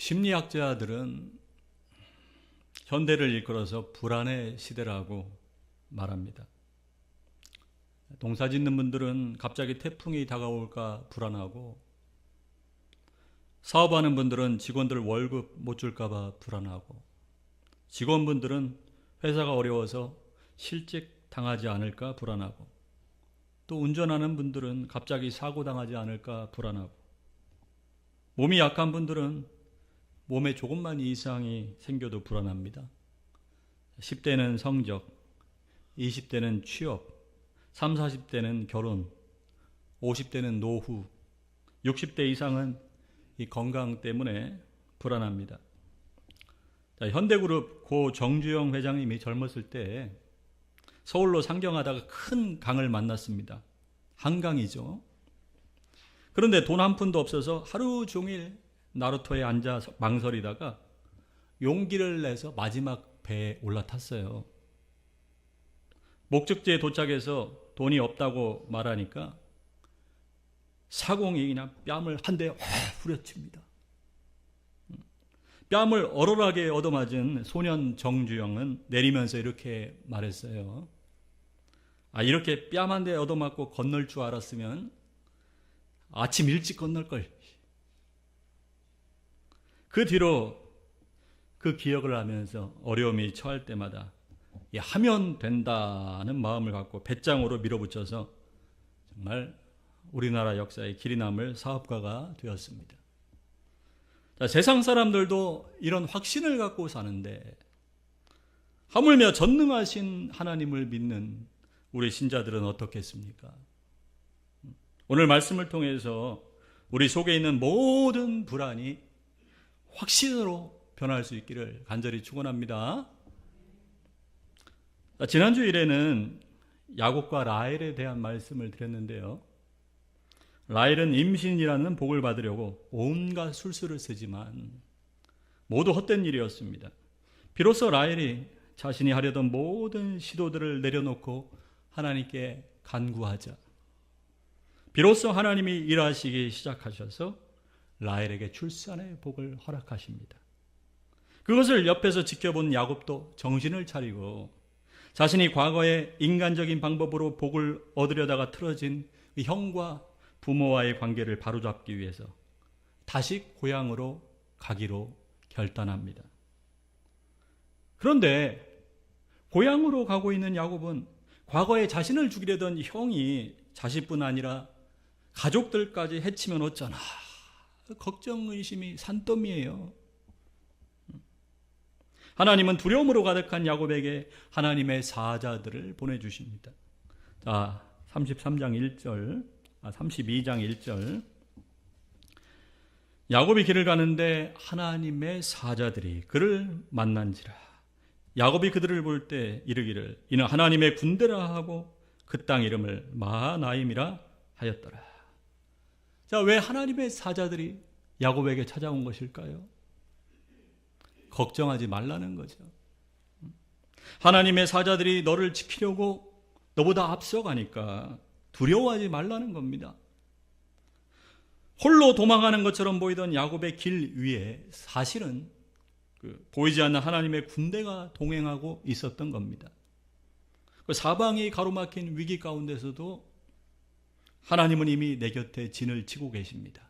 심리학자들은 현대를 일컬어서 불안의 시대라고 말합니다. 농사 짓는 분들은 갑자기 태풍이 다가올까 불안하고, 사업하는 분들은 직원들 월급 못 줄까 봐 불안하고, 직원분들은 회사가 어려워서 실직 당하지 않을까 불안하고, 또 운전하는 분들은 갑자기 사고 당하지 않을까 불안하고, 몸이 약한 분들은 몸에 조금만 이상이 생겨도 불안합니다. 10대는 성적, 20대는 취업, 30, 40대는 결혼, 50대는 노후, 60대 이상은 이 건강 때문에 불안합니다. 자, 현대그룹 고 정주영 회장님이 젊었을 때 서울로 상경하다가 큰 강을 만났습니다. 한강이죠. 그런데 돈 한 푼도 없어서 하루 종일 나루터에 앉아 망설이다가 용기를 내서 마지막 배에 올라탔어요. 목적지에 도착해서 돈이 없다고 말하니까 사공이 그냥 뺨을 한 대 후려칩니다. 뺨을 얼얼하게 얻어맞은 소년 정주영은 내리면서 이렇게 말했어요. 이렇게 뺨 한 대 얻어맞고 건널 줄 알았으면 아침 일찍 건널걸. 그 뒤로 그 기억을 하면서 어려움이 처할 때마다 하면 된다는 마음을 갖고 배짱으로 밀어붙여서 정말 우리나라 역사에 길이 남을 사업가가 되었습니다. 자, 세상 사람들도 이런 확신을 갖고 사는데 하물며 전능하신 하나님을 믿는 우리 신자들은 어떻겠습니까? 오늘 말씀을 통해서 우리 속에 있는 모든 불안이 확신으로 변할 수 있기를 간절히 축원합니다. 지난주 일에는 야곱과 라헬에 대한 말씀을 드렸는데요. 라헬은 임신이라는 복을 받으려고 온갖 술수를 쓰지만 모두 헛된 일이었습니다. 비로소 라헬이 자신이 하려던 모든 시도들을 내려놓고 하나님께 간구하자 비로소 하나님이 일하시기 시작하셔서 라헬에게 출산의 복을 허락하십니다. 그것을 옆에서 지켜본 야곱도 정신을 차리고 자신이 과거에 인간적인 방법으로 복을 얻으려다가 틀어진 그 형과 부모와의 관계를 바로잡기 위해서 다시 고향으로 가기로 결단합니다. 그런데 고향으로 가고 있는 야곱은 과거에 자신을 죽이려던 형이 자식뿐 아니라 가족들까지 해치면 어쩌나 걱정 의심이 산더미예요. 하나님은 두려움으로 가득한 야곱에게 하나님의 사자들을 보내주십니다. 자, 32장 1절 야곱이 길을 가는데 하나님의 사자들이 그를 만난지라. 야곱이 그들을 볼 때 이르기를 이는 하나님의 군대라 하고 그 땅 이름을 마하나임이라 하였더라. 자, 왜 하나님의 사자들이 야곱에게 찾아온 것일까요? 걱정하지 말라는 거죠. 하나님의 사자들이 너를 지키려고 너보다 앞서가니까 두려워하지 말라는 겁니다. 홀로 도망가는 것처럼 보이던 야곱의 길 위에 사실은 보이지 않는 하나님의 군대가 동행하고 있었던 겁니다. 그 사방이 가로막힌 위기 가운데서도 하나님은 이미 내 곁에 진을 치고 계십니다.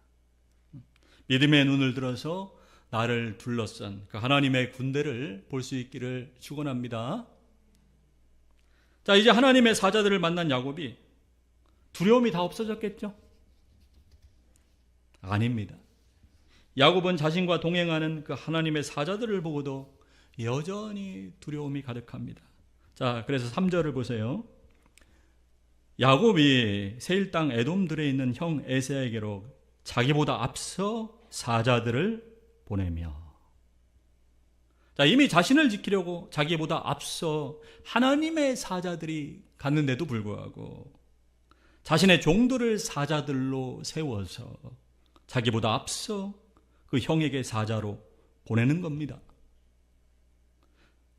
믿음의 눈을 들어서 나를 둘러싼 그 하나님의 군대를 볼 수 있기를 축원합니다. 자, 이제 하나님의 사자들을 만난 야곱이 두려움이 다 없어졌겠죠? 아닙니다. 야곱은 자신과 동행하는 그 하나님의 사자들을 보고도 여전히 두려움이 가득합니다. 자, 그래서 3절을 보세요. 야곱이 세일 땅 에돔들에 있는 형 에사에게로 자기보다 앞서 사자들을 보내며, 자, 이미 자신을 지키려고 자기보다 앞서 하나님의 사자들이 갔는데도 불구하고 자신의 종들을 사자들로 세워서 자기보다 앞서 그 형에게 사자로 보내는 겁니다.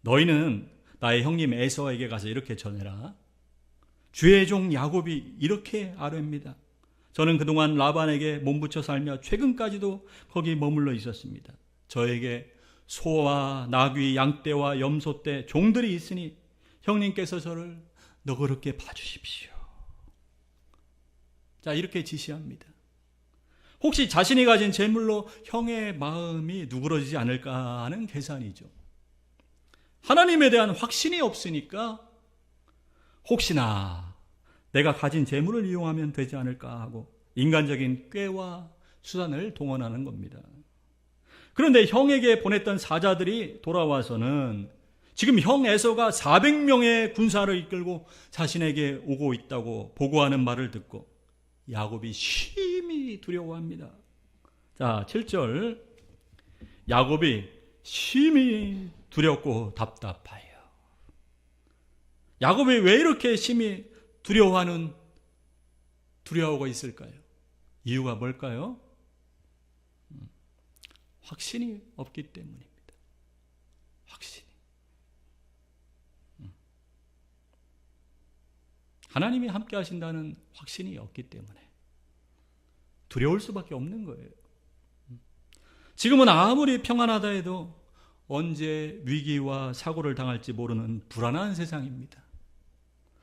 너희는 나의 형님 에서에게 가서 이렇게 전해라. 주의 종 야곱이 이렇게 아뢰입니다. 저는 그동안 라반에게 몸부쳐 살며 최근까지도 거기 머물러 있었습니다. 저에게 소와 나귀, 양떼와 염소떼, 종들이 있으니 형님께서 저를 너그럽게 봐주십시오. 자, 이렇게 지시합니다. 혹시 자신이 가진 재물로 형의 마음이 누그러지지 않을까 하는 계산이죠. 하나님에 대한 확신이 없으니까 혹시나 내가 가진 재물을 이용하면 되지 않을까 하고 인간적인 꾀와 수단을 동원하는 겁니다. 그런데 형에게 보냈던 사자들이 돌아와서는 지금 형 에서가 400명의 군사를 이끌고 자신에게 오고 있다고 보고하는 말을 듣고 야곱이 심히 두려워합니다. 자, 7절. 야곱이 심히 두렵고 답답하여. 야곱이 왜 이렇게 심히 두려워하고 있을까요? 이유가 뭘까요? 확신이 없기 때문입니다. 확신이. 하나님이 함께 하신다는 확신이 없기 때문에 두려울 수밖에 없는 거예요. 지금은 아무리 평안하다 해도 언제 위기와 사고를 당할지 모르는 불안한 세상입니다.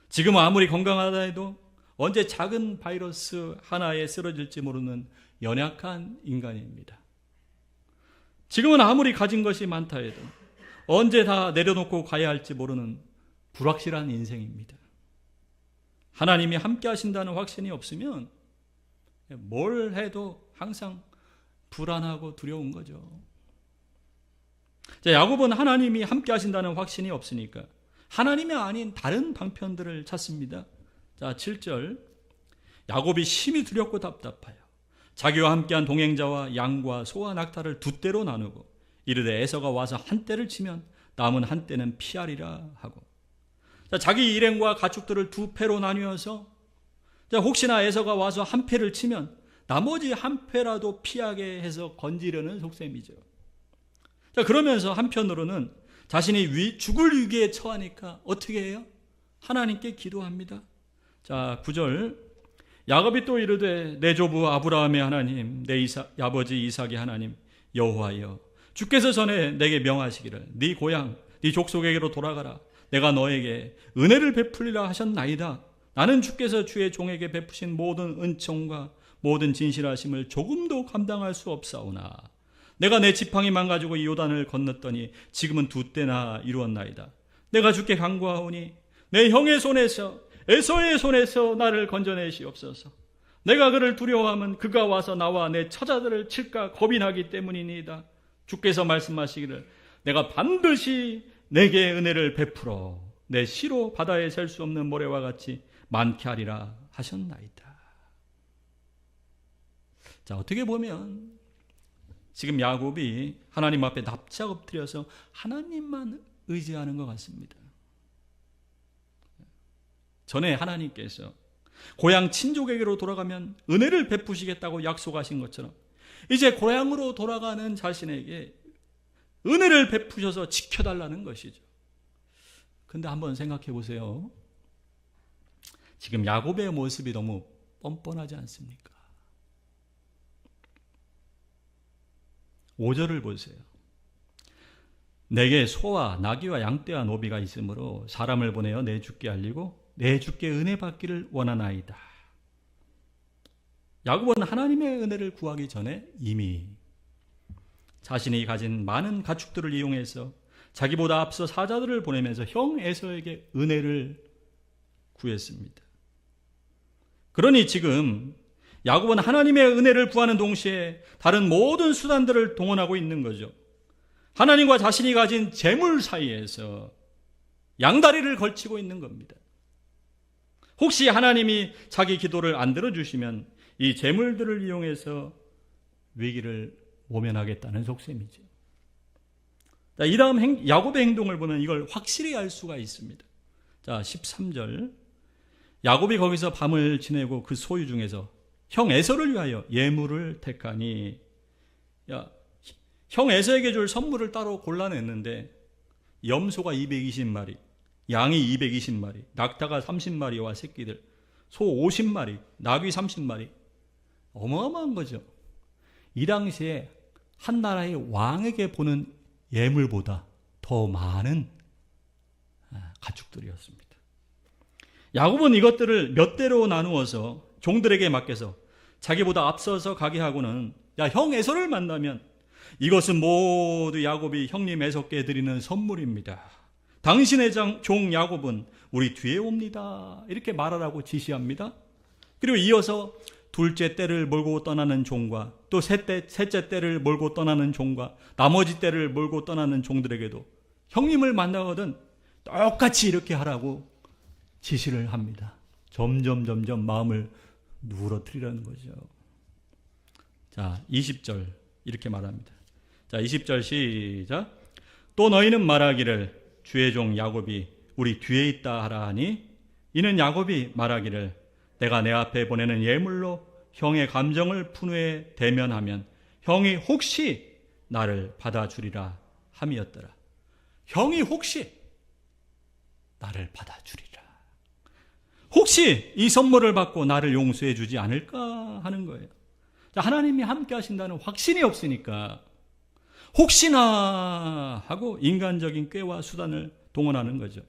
지금 아무리 건강하다 해도 언제 작은 바이러스 하나에 쓰러질지 모르는 연약한 인간입니다. 지금은 아무리 가진 것이 많다 해도 언제 다 내려놓고 가야 할지 모르는 불확실한 인생입니다. 하나님이 함께 하신다는 확신이 없으면 뭘 해도 항상 불안하고 두려운 거죠. 자, 야곱은 하나님이 함께 하신다는 확신이 없으니까 하나님이 아닌 다른 방편들을 찾습니다. 자, 7절. 야곱이 심히 두렵고 답답하여 자기와 함께한 동행자와 양과 소와 낙타를 두 떼로 나누고 이르되 에서가 와서 한 떼를 치면 남은 한 떼는 피하리라 하고. 자, 자기 일행과 가축들을 두 패로 나뉘어서 혹시나 에서가 와서 한 패를 치면 나머지 한 패라도 피하게 해서 건지려는 속셈이죠. 자, 그러면서 한편으로는 자신이 죽을 위기에 처하니까 어떻게 해요? 하나님께 기도합니다. 자, 9절. 야곱이 또 이르되 내 조부 아브라함의 하나님, 내 아버지 이삭의 하나님 여호와여, 주께서 전에 내게 명하시기를 네 고향 네 족속에게로 돌아가라. 내가 너에게 은혜를 베풀리라 하셨나이다. 나는 주께서 주의 종에게 베푸신 모든 은총과 모든 진실하심을 조금도 감당할 수 없사오나 내가 내 지팡이만 가지고 이 요단을 건넜더니 지금은 두 때나 이루었나이다. 내가 주께 간구하오니 내 형의 손에서 에서의 손에서 나를 건져내시옵소서. 내가 그를 두려워하면 그가 와서 나와 내 처자들을 칠까 겁이 나기 때문이니이다. 주께서 말씀하시기를 내가 반드시 내게 은혜를 베풀어 내 시로 바다에 셀 수 없는 모래와 같이 많게 하리라 하셨나이다. 자, 어떻게 보면 지금 야곱이 하나님 앞에 납작 엎드려서 하나님만 의지하는 것 같습니다. 전에 하나님께서 고향 친족에게로 돌아가면 은혜를 베푸시겠다고 약속하신 것처럼 이제 고향으로 돌아가는 자신에게 은혜를 베푸셔서 지켜달라는 것이죠. 근데 한번 생각해 보세요. 지금 야곱의 모습이 너무 뻔뻔하지 않습니까? 5절을 보세요. 내게 소와 나귀와 양떼와 노비가 있으므로 사람을 보내어 내 주께 알리고 내 주께 은혜 받기를 원하나이다. 야곱은 하나님의 은혜를 구하기 전에 이미 자신이 가진 많은 가축들을 이용해서 자기보다 앞서 사자들을 보내면서 형 에서에게 은혜를 구했습니다. 그러니 지금 야곱은 하나님의 은혜를 구하는 동시에 다른 모든 수단들을 동원하고 있는 거죠. 하나님과 자신이 가진 재물 사이에서 양다리를 걸치고 있는 겁니다. 혹시 하나님이 자기 기도를 안 들어주시면 이 재물들을 이용해서 위기를 모면하겠다는 속셈이죠. 자, 이 다음 야곱의 행동을 보면 이걸 확실히 알 수가 있습니다. 자, 13절. 야곱이 거기서 밤을 지내고 그 소유 중에서 형 에서를 위하여 예물을 택하니, 형 에서에게 줄 선물을 따로 골라냈는데 염소가 220마리, 양이 220마리, 낙타가 30마리와 새끼들, 소 50마리, 나귀 30마리. 어마어마한 거죠. 이 당시에 한 나라의 왕에게 보는 예물보다 더 많은 가축들이었습니다. 야곱은 이것들을 몇 대로 나누어서 종들에게 맡겨서 자기보다 앞서서 가게 하고는 야, 형 에서를 만나면 이것은 모두 야곱이 형님 에서께 드리는 선물입니다. 당신의 종 야곱은 우리 뒤에 옵니다. 이렇게 말하라고 지시합니다. 그리고 이어서 둘째 떼를 몰고 떠나는 종과 또 셋째 떼를 몰고 떠나는 종과 나머지 떼를 몰고 떠나는 종들에게도 형님을 만나거든 똑같이 이렇게 하라고 지시를 합니다. 점점 마음을 누그러뜨리라는 거죠. 자, 20절 이렇게 말합니다. 자, 20절 시작. 또 너희는 말하기를 주의 종 야곱이 우리 뒤에 있다 하라 하니 이는 야곱이 말하기를 내가 내 앞에 보내는 예물로 형의 감정을 푼후에 대면하면 형이 혹시 나를 받아주리라 함이었더라. 형이 혹시 나를 받아주리라. 혹시 이 선물을 받고 나를 용서해 주지 않을까 하는 거예요. 자, 하나님이 함께 하신다는 확신이 없으니까 혹시나 하고 인간적인 꾀와 수단을 동원하는 거죠.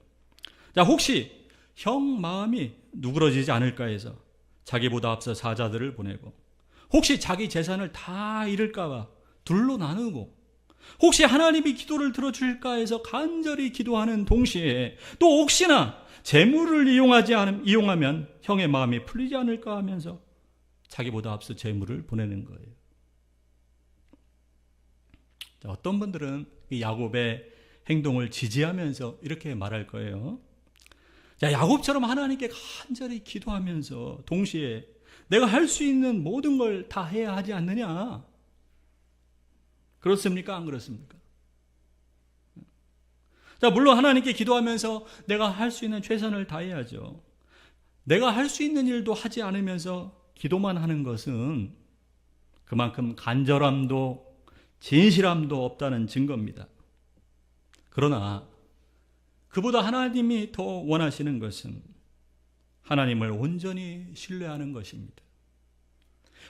자, 혹시 형 마음이 누그러지지 않을까 해서 자기보다 앞서 사자들을 보내고 혹시 자기 재산을 다 잃을까 봐 둘로 나누고 혹시 하나님이 기도를 들어줄까 해서 간절히 기도하는 동시에 또 혹시나 재물을 이용하면 형의 마음이 풀리지 않을까 하면서 자기보다 앞서 재물을 보내는 거예요. 자, 어떤 분들은 이 야곱의 행동을 지지하면서 이렇게 말할 거예요. 자, 야곱처럼 하나님께 간절히 기도하면서 동시에 내가 할 수 있는 모든 걸 다 해야 하지 않느냐? 그렇습니까? 안 그렇습니까? 자, 물론 하나님께 기도하면서 내가 할 수 있는 최선을 다해야죠. 내가 할 수 있는 일도 하지 않으면서 기도만 하는 것은 그만큼 간절함도 진실함도 없다는 증거입니다. 그러나 그보다 하나님이 더 원하시는 것은 하나님을 온전히 신뢰하는 것입니다.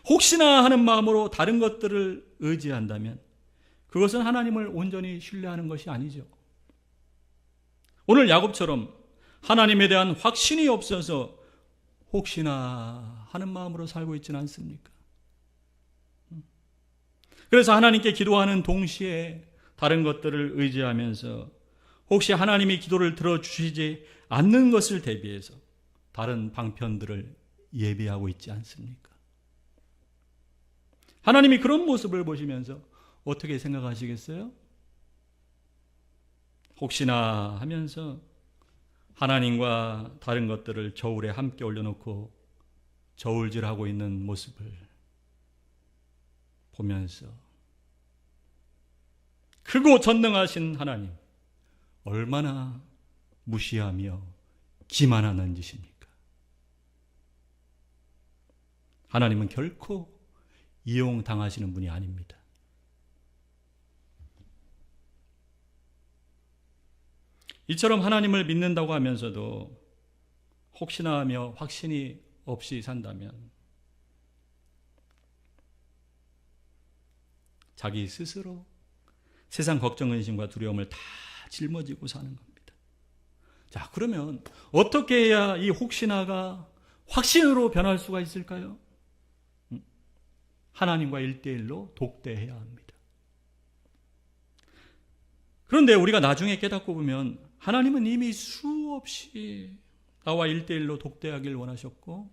혹시나 하는 마음으로 다른 것들을 의지한다면 그것은 하나님을 온전히 신뢰하는 것이 아니죠. 오늘 야곱처럼 하나님에 대한 확신이 없어서 혹시나 하는 마음으로 살고 있지는 않습니까? 그래서 하나님께 기도하는 동시에 다른 것들을 의지하면서 혹시 하나님이 기도를 들어주시지 않는 것을 대비해서 다른 방편들을 예비하고 있지 않습니까? 하나님이 그런 모습을 보시면서 어떻게 생각하시겠어요? 혹시나 하면서 하나님과 다른 것들을 저울에 함께 올려놓고 저울질하고 있는 모습을 보면서 크고 전능하신 하나님, 얼마나 무시하며 기만하는 짓입니까? 하나님은 결코 이용당하시는 분이 아닙니다. 이처럼 하나님을 믿는다고 하면서도 혹시나 하며 확신이 없이 산다면 자기 스스로 세상 걱정, 근심과 두려움을 다 짊어지고 사는 겁니다. 자, 그러면 어떻게 해야 이 혹시나가 확신으로 변할 수가 있을까요? 하나님과 1대1로 독대해야 합니다. 그런데 우리가 나중에 깨닫고 보면 하나님은 이미 수없이 나와 1대1로 독대하길 원하셨고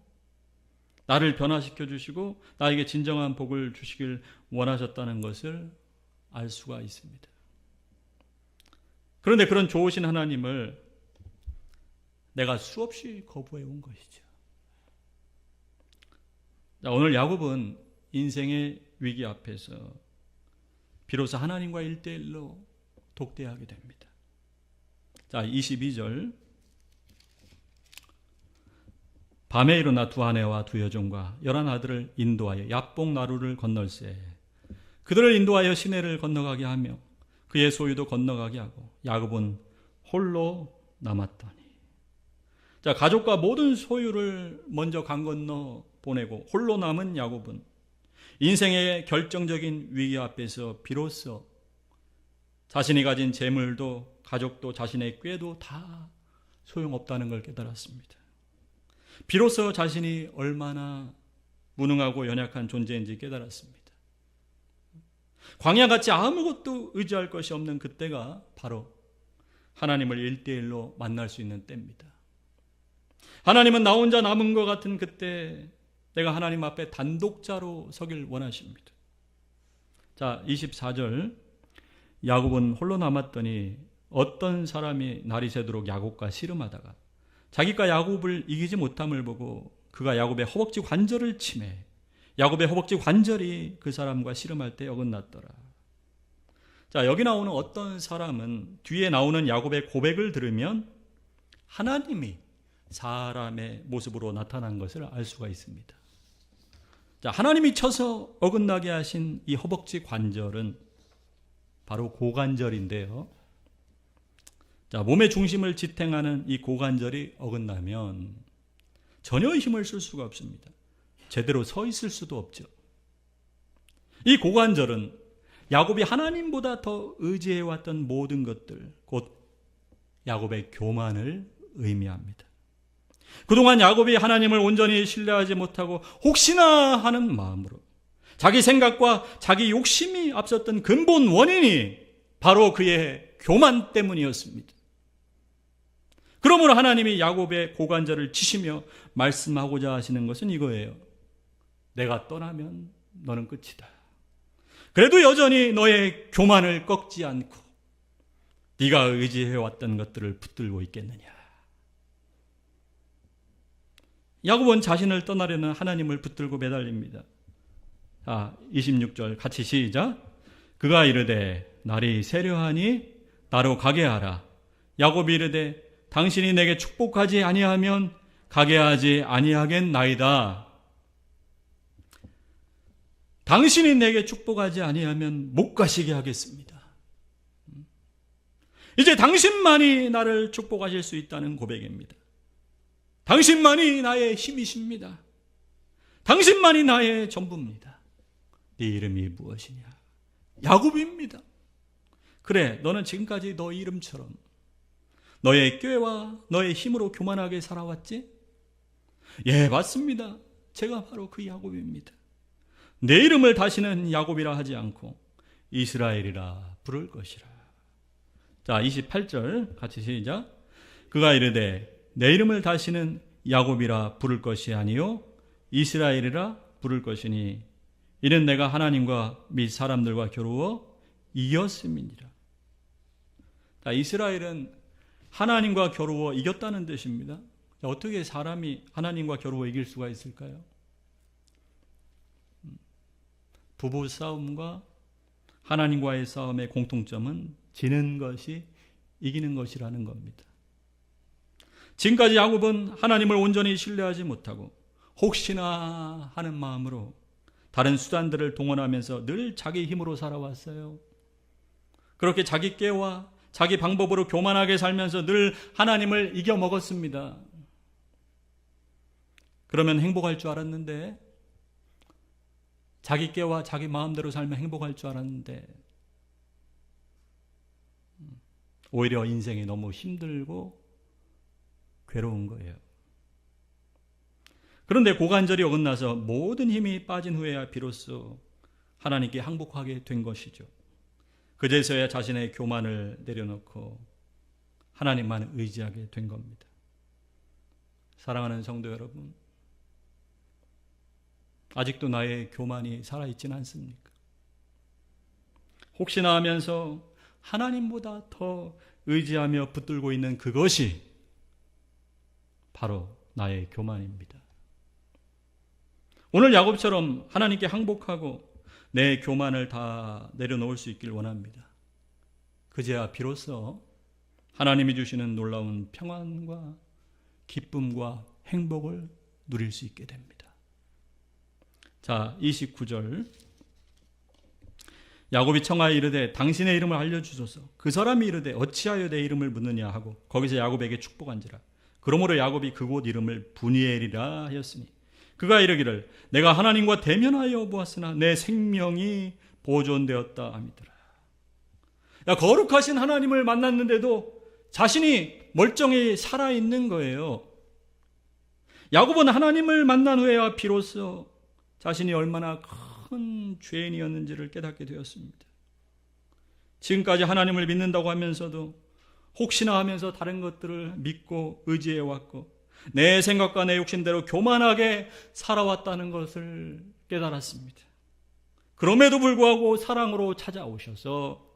나를 변화시켜 주시고 나에게 진정한 복을 주시길 원하셨다는 것을 알 수가 있습니다. 그런데 그런 좋으신 하나님을 내가 수없이 거부해 온 것이죠. 자, 오늘 야곱은 인생의 위기 앞에서 비로소 하나님과 1대1로 독대하게 됩니다. 자, 22절. 밤에 일어나 두 아내와 두 여종과 11아들을 인도하여 야복 나루를 건널세. 그들을 인도하여 시내를 건너가게 하며 그의 소유도 건너가게 하고 야곱은 홀로 남았더니. 자, 가족과 모든 소유를 먼저 강 건너 보내고 홀로 남은 야곱은 인생의 결정적인 위기 앞에서 비로소 자신이 가진 재물도 가족도 자신의 꾀도 다 소용없다는 걸 깨달았습니다. 비로소 자신이 얼마나 무능하고 연약한 존재인지 깨달았습니다. 광야같이 아무것도 의지할 것이 없는 그때가 바로 하나님을 1대1로 만날 수 있는 때입니다. 하나님은 나 혼자 남은 것 같은 그때 내가 하나님 앞에 단독자로 서길 원하십니다. 자, 24절. 야곱은 홀로 남았더니 어떤 사람이 날이 새도록 야곱과 씨름하다가 자기가 야곱을 이기지 못함을 보고 그가 야곱의 허벅지 관절을 치매 야곱의 허벅지 관절이 그 사람과 씨름할 때 어긋났더라. 자, 여기 나오는 어떤 사람은 뒤에 나오는 야곱의 고백을 들으면 하나님이 사람의 모습으로 나타난 것을 알 수가 있습니다. 자, 하나님이 쳐서 어긋나게 하신 이 허벅지 관절은 바로 고관절인데요. 자, 몸의 중심을 지탱하는 이 고관절이 어긋나면 전혀 힘을 쓸 수가 없습니다. 제대로 서 있을 수도 없죠. 이 고관절은 야곱이 하나님보다 더 의지해왔던 모든 것들, 곧 야곱의 교만을 의미합니다. 그동안 야곱이 하나님을 온전히 신뢰하지 못하고 혹시나 하는 마음으로 자기 생각과 자기 욕심이 앞섰던 근본 원인이 바로 그의 교만 때문이었습니다. 그러므로 하나님이 야곱의 고관절을 치시며 말씀하고자 하시는 것은 이거예요. 내가 떠나면 너는 끝이다. 그래도 여전히 너의 교만을 꺾지 않고 네가 의지해왔던 것들을 붙들고 있겠느냐. 야곱은 자신을 떠나려는 하나님을 붙들고 매달립니다. 자, 26절 같이 시작. 그가 이르되 날이 새려하니 나로 가게 하라. 야곱이 이르되 당신이 내게 축복하지 아니하면 가게 하지 아니하겠나이다. 당신이 내게 축복하지 아니하면 못 가시게 하겠습니다. 이제 당신만이 나를 축복하실 수 있다는 고백입니다. 당신만이 나의 힘이십니다. 당신만이 나의 전부입니다. 네 이름이 무엇이냐? 야곱입니다. 그래, 너는 지금까지 너 이름처럼 너의 꾀와 너의 힘으로 교만하게 살아왔지? 예, 맞습니다. 제가 바로 그 야곱입니다. 내 이름을 다시는 야곱이라 하지 않고 이스라엘이라 부를 것이라. 자, 28절 같이 시작. 그가 이르되 내 이름을 다시는 야곱이라 부를 것이 아니요 이스라엘이라 부를 것이니 이는 내가 하나님과 및 사람들과 겨루어 이겼음이니라. 자, 이스라엘은 하나님과 겨루어 이겼다는 뜻입니다. 자, 어떻게 사람이 하나님과 겨루어 이길 수가 있을까요? 부부 싸움과 하나님과의 싸움의 공통점은 지는 것이 이기는 것이라는 겁니다. 지금까지 야곱은 하나님을 온전히 신뢰하지 못하고 혹시나 하는 마음으로 다른 수단들을 동원하면서 늘 자기 힘으로 살아왔어요. 그렇게 자기 꾀와 자기 방법으로 교만하게 살면서 늘 하나님을 이겨먹었습니다. 그러면 행복할 줄 알았는데, 자기 꾀와 자기 마음대로 살면 행복할 줄 알았는데 오히려 인생이 너무 힘들고 괴로운 거예요. 그런데 고관절이 어긋나서 모든 힘이 빠진 후에야 비로소 하나님께 항복하게 된 것이죠. 그제서야 자신의 교만을 내려놓고 하나님만 의지하게 된 겁니다. 사랑하는 성도 여러분, 아직도 나의 교만이 살아있지는 않습니까? 혹시나 하면서 하나님보다 더 의지하며 붙들고 있는 그것이 바로 나의 교만입니다. 오늘 야곱처럼 하나님께 항복하고 내 교만을 다 내려놓을 수 있길 원합니다. 그제야 비로소 하나님이 주시는 놀라운 평안과 기쁨과 행복을 누릴 수 있게 됩니다. 자, 29절. 야곱이 청하여 이르되 당신의 이름을 알려주소서. 그 사람이 이르되 어찌하여 내 이름을 묻느냐 하고 거기서 야곱에게 축복한지라. 그러므로 야곱이 그곳 이름을 분이엘이라 하였으니 그가 이르기를 내가 하나님과 대면하여 보았으나 내 생명이 보존되었다 함이더라. 거룩하신 하나님을 만났는데도 자신이 멀쩡히 살아있는 거예요. 야곱은 하나님을 만난 후에야 비로소 자신이 얼마나 큰 죄인이었는지를 깨닫게 되었습니다. 지금까지 하나님을 믿는다고 하면서도 혹시나 하면서 다른 것들을 믿고 의지해 왔고 내 생각과 내 욕심대로 교만하게 살아왔다는 것을 깨달았습니다. 그럼에도 불구하고 사랑으로 찾아오셔서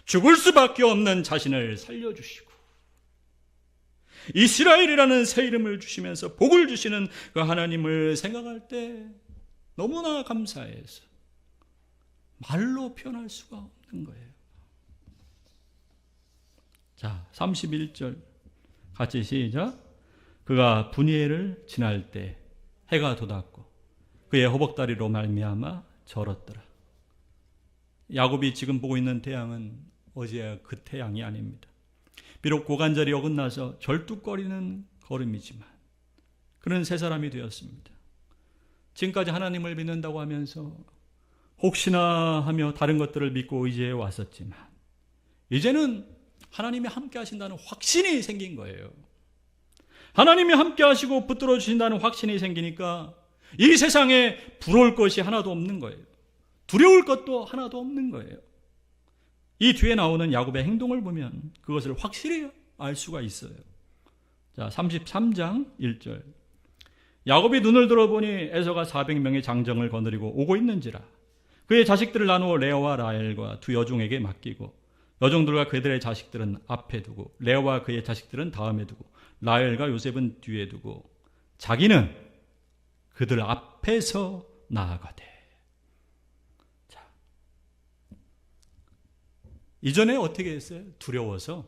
죽을 수밖에 없는 자신을 살려주시고 이스라엘이라는 새 이름을 주시면서 복을 주시는 그 하나님을 생각할 때 너무나 감사해서 말로 표현할 수가 없는 거예요. 자, 31절 같이 시작. 그가 분이엘을 지날 때 해가 돋았고 그의 허벅다리로 말미암아 절었더라. 야곱이 지금 보고 있는 태양은 어제의 그 태양이 아닙니다. 비록 고관절이 어긋나서 절뚝거리는 걸음이지만 그는 새 사람이 되었습니다. 지금까지 하나님을 믿는다고 하면서 혹시나 하며 다른 것들을 믿고 의지해 왔었지만 이제는 하나님이 함께 하신다는 확신이 생긴 거예요. 하나님이 함께 하시고 붙들어 주신다는 확신이 생기니까 이 세상에 부러울 것이 하나도 없는 거예요. 두려울 것도 하나도 없는 거예요. 이 뒤에 나오는 야곱의 행동을 보면 그것을 확실히 알 수가 있어요. 자, 33장 1절. 야곱이 눈을 들어보니 에서가 400명의 장정을 거느리고 오고 있는지라. 그의 자식들을 나누어 레아와 라헬과 두 여종에게 맡기고 여종들과 그들의 자식들은 앞에 두고 레아와 그의 자식들은 다음에 두고 라헬과 요셉은 뒤에 두고 자기는 그들 앞에서 나아가되. 자, 이전에 어떻게 했어요? 두려워서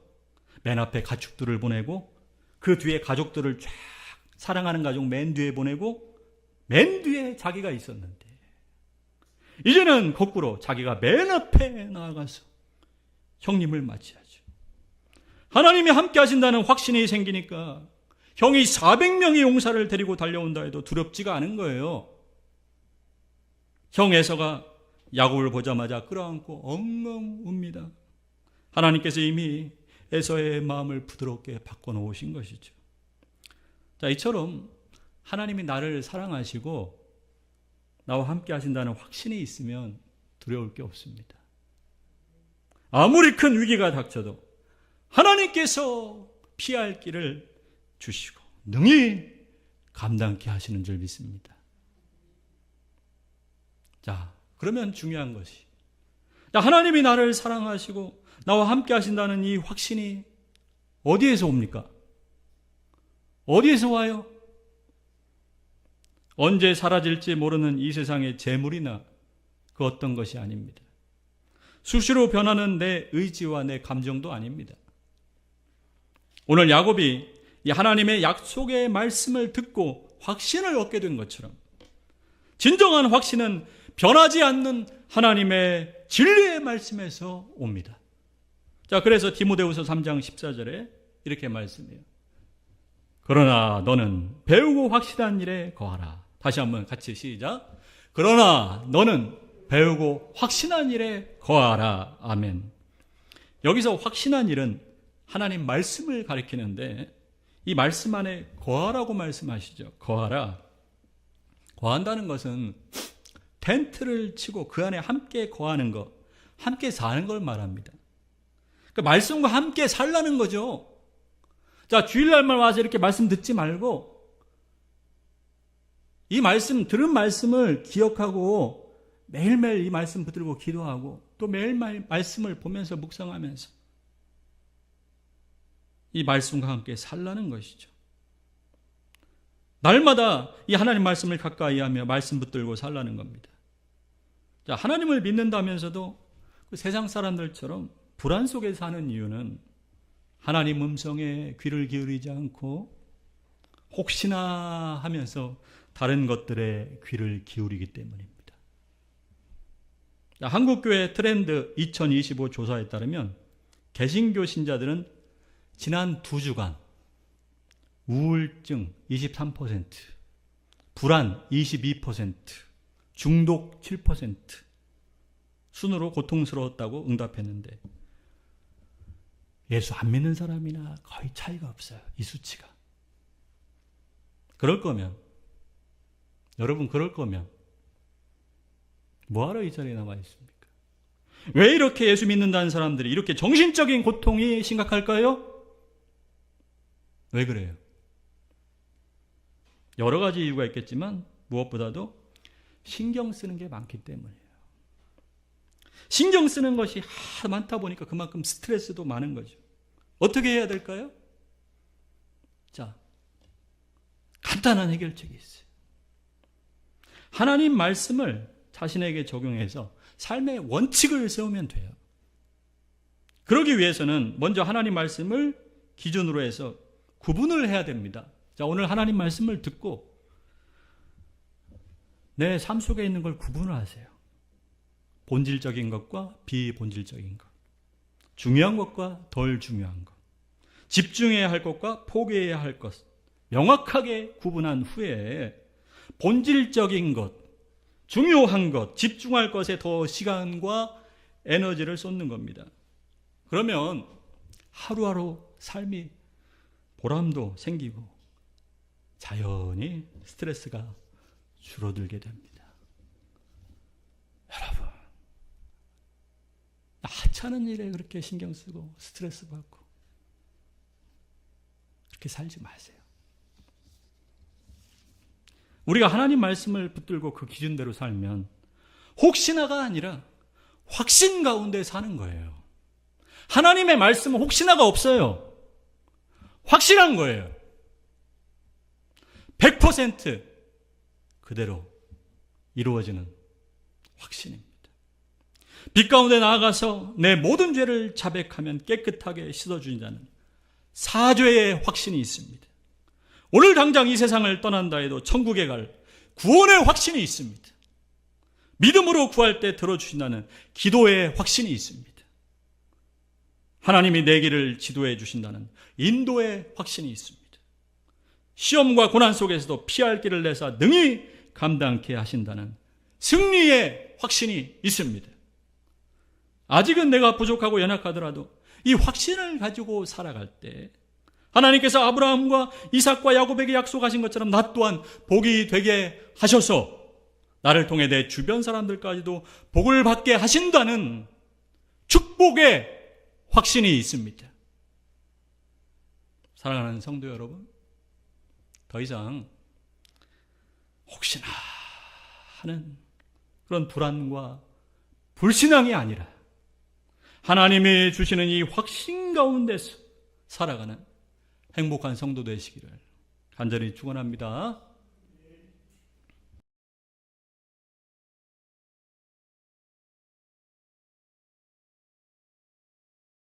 맨 앞에 가축들을 보내고 그 뒤에 가족들을 쫙 사랑하는 가족 맨 뒤에 보내고 맨 뒤에 자기가 있었는데 이제는 거꾸로 자기가 맨 앞에 나아가서 형님을 맞이하죠. 하나님이 함께 하신다는 확신이 생기니까 형이 400명의 용사를 데리고 달려온다 해도 두렵지가 않은 거예요. 형 에서가 야곱을 보자마자 끌어안고 엉엉 웁니다. 하나님께서 이미 에서의 마음을 부드럽게 바꿔놓으신 것이죠. 자, 이처럼 하나님이 나를 사랑하시고 나와 함께 하신다는 확신이 있으면 두려울 게 없습니다. 아무리 큰 위기가 닥쳐도 하나님께서 피할 길을 주시고 능히 감당케 하시는 줄 믿습니다. 자, 그러면 중요한 것이 하나님이 나를 사랑하시고 나와 함께 하신다는 이 확신이 어디에서 옵니까? 어디에서 와요? 언제 사라질지 모르는 이 세상의 재물이나 그 어떤 것이 아닙니다. 수시로 변하는 내 의지와 내 감정도 아닙니다. 오늘 야곱이 이 하나님의 약속의 말씀을 듣고 확신을 얻게 된 것처럼 진정한 확신은 변하지 않는 하나님의 진리의 말씀에서 옵니다. 자, 그래서 디모데후서 3장 14절에 이렇게 말씀해요. 그러나 너는 배우고 확실한 일에 거하라. 다시 한번 같이 시작. 그러나 너는 배우고 확신한 일에 거하라. 아멘. 여기서 확신한 일은 하나님 말씀을 가리키는데 이 말씀 안에 거하라고 말씀하시죠. 거하라. 거한다는 것은 텐트를 치고 그 안에 함께 거하는 것, 함께 사는 걸 말합니다. 그 말씀과 함께 살라는 거죠. 자, 주일날만 와서 이렇게 말씀 듣지 말고 이 말씀, 들은 말씀을 기억하고 매일매일 이 말씀 붙들고 기도하고 또 매일매일 말씀을 보면서 묵상하면서 이 말씀과 함께 살라는 것이죠. 날마다 이 하나님 말씀을 가까이 하며 말씀 붙들고 살라는 겁니다. 자, 하나님을 믿는다면서도 그 세상 사람들처럼 불안 속에 사는 이유는 하나님 음성에 귀를 기울이지 않고 혹시나 하면서 다른 것들에 귀를 기울이기 때문입니다. 자, 한국교회 트렌드 2025 조사에 따르면 개신교 신자들은 지난 2주간 우울증 23%, 불안 22%, 중독 7%, 순으로 고통스러웠다고 응답했는데 예수 안 믿는 사람이나 거의 차이가 없어요. 이 수치가. 그럴 거면, 여러분 그럴 거면 뭐하러 이 자리에 남아 있습니까? 왜 이렇게 예수 믿는다는 사람들이 이렇게 정신적인 고통이 심각할까요? 왜 그래요? 여러 가지 이유가 있겠지만 무엇보다도 신경 쓰는 게 많기 때문이에요. 신경 쓰는 것이 많다 보니까 그만큼 스트레스도 많은 거죠. 어떻게 해야 될까요? 자, 간단한 해결책이 있어요. 하나님 말씀을 자신에게 적용해서 삶의 원칙을 세우면 돼요. 그러기 위해서는 먼저 하나님 말씀을 기준으로 해서 구분을 해야 됩니다. 자, 오늘 하나님 말씀을 듣고 내 삶 속에 있는 걸 구분을 하세요. 본질적인 것과 비본질적인 것, 중요한 것과 덜 중요한 것, 집중해야 할 것과 포기해야 할 것, 명확하게 구분한 후에 본질적인 것, 중요한 것, 집중할 것에 더 시간과 에너지를 쏟는 겁니다. 그러면 하루하루 삶이 보람도 생기고 자연히 스트레스가 줄어들게 됩니다. 여러분, 하찮은 일에 그렇게 신경 쓰고 스트레스 받고 그렇게 살지 마세요. 우리가 하나님 말씀을 붙들고 그 기준대로 살면 혹시나가 아니라 확신 가운데 사는 거예요. 하나님의 말씀은 혹시나가 없어요. 확실한 거예요. 100% 그대로 이루어지는 확신입니다. 빛 가운데 나아가서 내 모든 죄를 자백하면 깨끗하게 씻어주는 자는 사죄의 확신이 있습니다. 오늘 당장 이 세상을 떠난다 해도 천국에 갈 구원의 확신이 있습니다. 믿음으로 구할 때 들어주신다는 기도의 확신이 있습니다. 하나님이 내 길을 지도해 주신다는 인도의 확신이 있습니다. 시험과 고난 속에서도 피할 길을 내사 능히 감당케 하신다는 승리의 확신이 있습니다. 아직은 내가 부족하고 연약하더라도 이 확신을 가지고 살아갈 때 하나님께서 아브라함과 이삭과 야곱에게 약속하신 것처럼 나 또한 복이 되게 하셔서 나를 통해 내 주변 사람들까지도 복을 받게 하신다는 축복의 확신이 있습니다. 사랑하는 성도 여러분, 더 이상 혹시나 하는 그런 불안과 불신앙이 아니라 하나님이 주시는 이 확신 가운데서 살아가는 행복한 성도 되시기를 간절히 축원합니다.